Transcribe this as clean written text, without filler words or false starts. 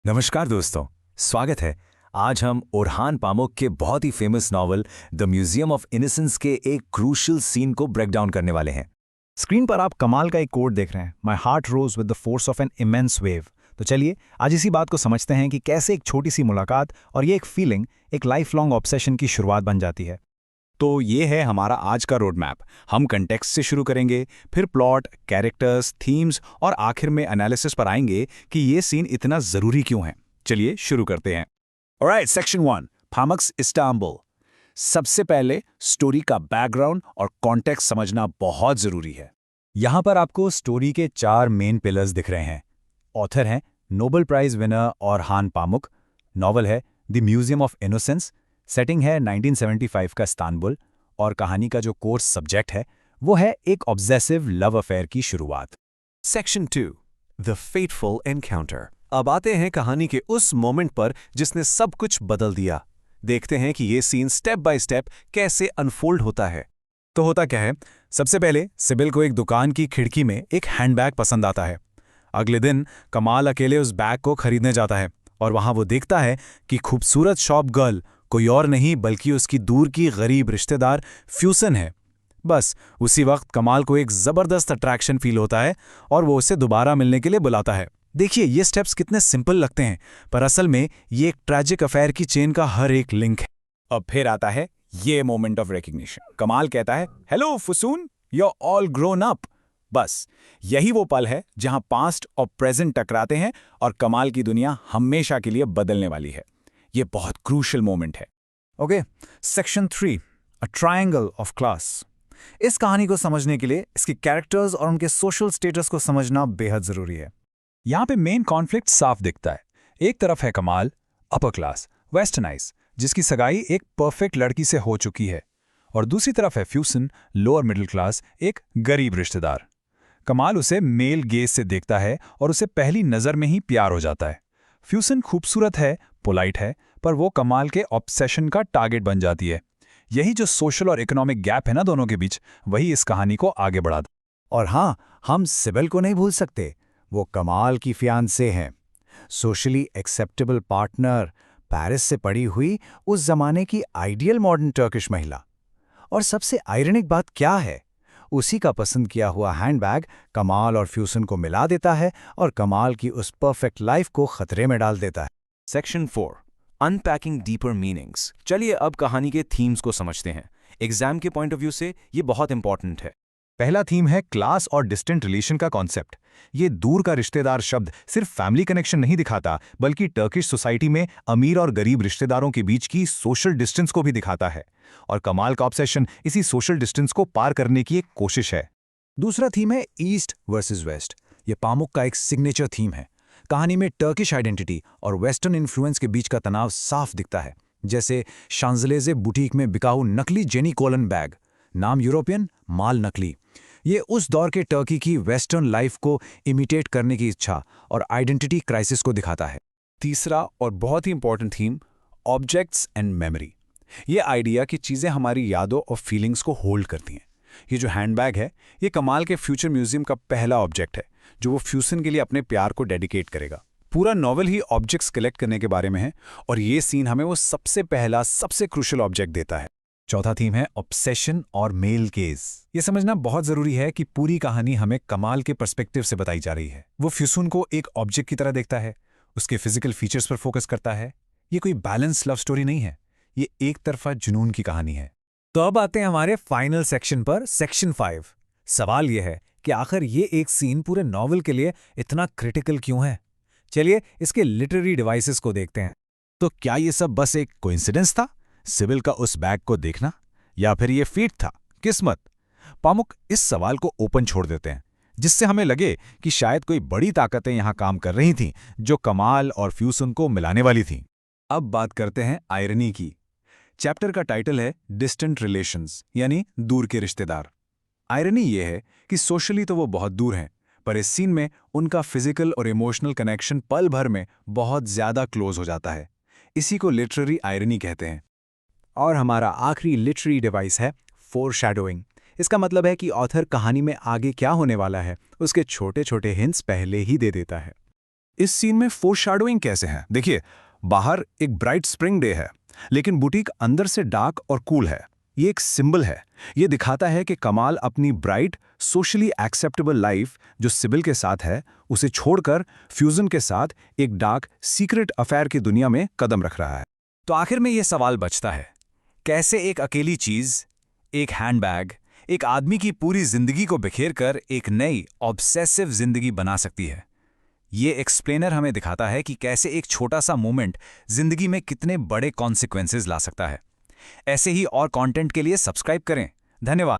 नमस्कार दोस्तों, स्वागत है। आज हम ओरहान पामुक के बहुत ही famous novel the museum of innocence के एक क्रूशियल सीन को ब्रेक डाउन करने वाले हैं। स्क्रीन पर आप कमाल का एक कोट देख रहे हैं, my heart rose with the force of an immense wave. तो चलिए आज इसी बात को समझते हैं कि कैसे एक छोटी सी मुलाकात और ये एक फीलिंग एक लाइफ लॉन्ग ऑब्सेशन की शुरुआत बन जाती है। तो ये है हमारा आज का रोड मैप। हम कंटेक्स्ट से शुरू करेंगे, फिर प्लॉट, कैरेक्टर्स, थीम्स और आखिर में एनालिसिस पर आएंगे कि ये सीन इतना जरूरी क्यों है। चलिए शुरू करते हैं। Alright, section 1, Pamuk's Istanbul. सबसे पहले स्टोरी का बैकग्राउंड और कॉन्टेक्स्ट समझना बहुत जरूरी है। यहाँ पर आपको स्टोरी के 4 मेन पिलर्स दिख रहे हैं। ऑथर हैं Nobel prize winner Orhan Pamuk. Novel है the museum of innocence. Setting है 1975 का इस्तांबुल। और कहानी का जो कोर्स सब्जेक्ट है वो है एक ऑब्सेसिव लव अफेयर की शुरुआत। Section 2, the fateful encounter. अब आते हैं कहानी के उस मोमेंट पर जिसने सब कुछ बदल दिया। देखते हैं कि ये सीन स्टेप बाय स्टेप कैसे अनफोल्ड होता है। तो होता क्या है, सबसे पहले सिबिल को एक दुकान की खिड़की में एक हैंडबैग पसंद आता है। अगले दिन कमाल अकेले उस बैग को खरीदने जाता है और वहां वो देखता है कि खूबसूरत शॉप गर्ल कोई और नहीं बल्कि उसकी दूर की गरीब रिश्तेदार फ्यूसन है। बस उसी वक्त कमाल को एक जबरदस्त अट्रैक्शन फील होता है और वो उसे दोबारा मिलने के लिए बुलाता है। देखिए ये स्टेप्स कितने सिंपल लगते हैं, पर असल में ये एक ट्रैजिक अफेयर की चेन का हर एक लिंक है। अब फिर आता है ये मोमेंट ऑफ रिकग्निशन। कमाल कहता है, hello Fusun, you are all grown up. बस यही वो पल है जहां पास्ट और प्रेजेंट टकराते हैं और कमाल की दुनिया हमेशा के लिए बदलने वाली है। ये बहुत क्रूशियल मोमेंट है। Okay, section 3, a triangle of class. इस कहानी को समझने के लिए इसके कैरेक्टर्स और उनके सोशल स्टेटस को समझना बेहद जरूरी है। यहाँ पे मेन कॉन्फ्लिक्ट साफ दिखता है। एक तरफ है कमाल, अपर क्लास, वेस्टर्नाइज, जिसकी सगाई एक परफेक्ट लड़की से हो चुकी है, और दूसरी तरफ है फ्यूसन, लोअर मिडिल क्लास, एक गरीब रिश्तेदार। कमाल उसे मेल गेज से देखता है और उसे पहली नज़र में ही प्यार हो जाता है। फ्यूसन खूबसूरत है, पोलाइट है, पर वो कमाल के ऑब्सेशन का टारगेट बन जाती है। यही जो सोशल और इकोनॉमिक गैप है ना दोनों के बीच, वही इस कहानी को आगे बढ़ाता। और हाँ, हम सिबिल को नहीं भूल सकते। वो कमाल की फियांसे हैं, सोशली एक्सेप्टेबल पार्टनर, पेरिस से पड़ी हुई उस जमाने की आइडियल मॉडर्न टर्किश महिला। और सबसे आयरनिक बात क्या है, उसी का पसंद किया हुआ हैंडबैग कमाल और फ्यूसन को मिला देता है और कमाल की उस परफेक्ट लाइफ को खतरे में डाल देता है। Section 4, unpacking deeper meanings. चलिए अब कहानी के थीम्स को समझते हैं। एग्जाम के पॉइंट ऑफ व्यू से ये बहुत इंपॉर्टेंट है। पहला थीम है क्लास और डिस्टेंट रिलेशन का कॉन्सेप्ट। ये दूर का रिश्तेदार शब्द सिर्फ फैमिली कनेक्शन नहीं दिखाता, बल्कि टर्किश सोसाइटी में अमीर और गरीब रिश्तेदारों के बीच की सोशल डिस्टेंस को भी दिखाता है। और कमाल का ऑब्सेशन इसी सोशल डिस्टेंस को पार करने की एक कोशिश है। दूसरा थीम है ईस्ट वर्सेस वेस्ट। ये पामुक का एक सिग्नेचर थीम है। कहानी में टर्किश आइडेंटिटी और वेस्टर्न इन्फ्लुएंस के बीच का तनाव साफ दिखता है, जैसे शांजलेजे बुटीक में बिकाऊ नकली जेनी कोलन बैग, नाम यूरोपियन, माल नकली। ये उस दौर के टर्की की वेस्टर्न लाइफ को इमिटेट करने की इच्छा और आइडेंटिटी क्राइसिस को दिखाता है। तीसरा और बहुत ही important theme, objects and memory. ये आइडिया कि चीज़ें हमारी यादों और फीलिंग्स को होल्ड करती हैं। ये जो हैंडबैग है, ये कमाल के फ्यूचर म्यूजियम का पहला ऑब्जेक्ट है जो वो फ्यूसन के लिए अपने प्यार को डेडिकेट करेगा। पूरा नॉवल ही ऑब्जेक्ट्स कलेक्ट करने के बारे में है और ये सीन हमें वो सबसे पहला, सबसे क्रूशियल ऑब्जेक्ट देता है। चौथा थीम है ऑब्सेशन और मेल गेज। ये समझना बहुत जरूरी है कि पूरी कहानी हमें कमाल के पर्सपेक्टिव से बताई जा रही है। वो फ्यूसन को एक ऑब्जेक्ट की तरह देखता है, उसके फिजिकल फीचर्स पर फोकस करता है। ये कोई बैलेंस लव स्टोरी नहीं है, ये एक तरफा जुनून की कहानी है। तो अब आते हैं हमारे फाइनल सेक्शन पर, सेक्शन 5। सवाल यह है कि आखिर ये एक सीन पूरे नॉवल के लिए इतना क्रिटिकल क्यों है। चलिए इसके लिटरेरी डिवाइसेस को देखते हैं। तो क्या ये सब बस एक कोइंसिडेंस था, सिबिल का उस बैग को देखना, या फिर ये फीट था, किस्मत? पामुक इस सवाल को ओपन छोड़ देते हैं, जिससे हमें लगे कि शायद कोई बड़ी ताकतें यहां काम कर रही थीं जो कमाल और फ्यूसन को मिलाने वाली थीं। अब बात करते हैं आयरनी की। चैप्टर का टाइटल है डिस्टेंट रिलेशंस, यानी दूर के रिश्तेदार। आयरनी ये है कि सोशली तो वो बहुत दूर हैं, पर इस सीन में उनका फिजिकल और इमोशनल कनेक्शन पल भर में बहुत ज्यादा क्लोज हो जाता है। इसी को लिटरेरी आयरनी कहते हैं। और हमारा आखिरी लिटरेरी डिवाइस है फोरशैडोइंग। इसका मतलब है कि ऑथर कहानी में आगे क्या होने वाला है उसके छोटे छोटे हिंट्स पहले ही दे देता है। इस सीन में फोरशैडोइंग कैसे है? देखिए, बाहर एक ब्राइट स्प्रिंग डे है, लेकिन बुटीक अंदर से डार्क और कूल है। ये एक सिंबल है। ये दिखाता है कि कमाल अपनी ब्राइट, सोशली एक्सेप्टेबल लाइफ जो सिबिल के साथ है, उसे छोड़कर फ्यूजन के साथ एक डार्क, सीक्रेट अफेयर की दुनिया में कदम रख रहा है। तो आखिर में ये सवाल बचता है, कैसे एक अकेली चीज, एक हैंडबैग, एक आदमी की पूरी जिंदगी को बिखेर कर एक नई ऑब्सेसिव जिंदगी बना सकती है? ये एक्सप्लेनर हमें दिखाता है कि कैसे एक छोटा सा मोमेंट जिंदगी में कितने बड़े कॉन्सिक्वेंसेस ला सकता है। ऐसे ही और कंटेंट के लिए सब्सक्राइब करें। धन्यवाद।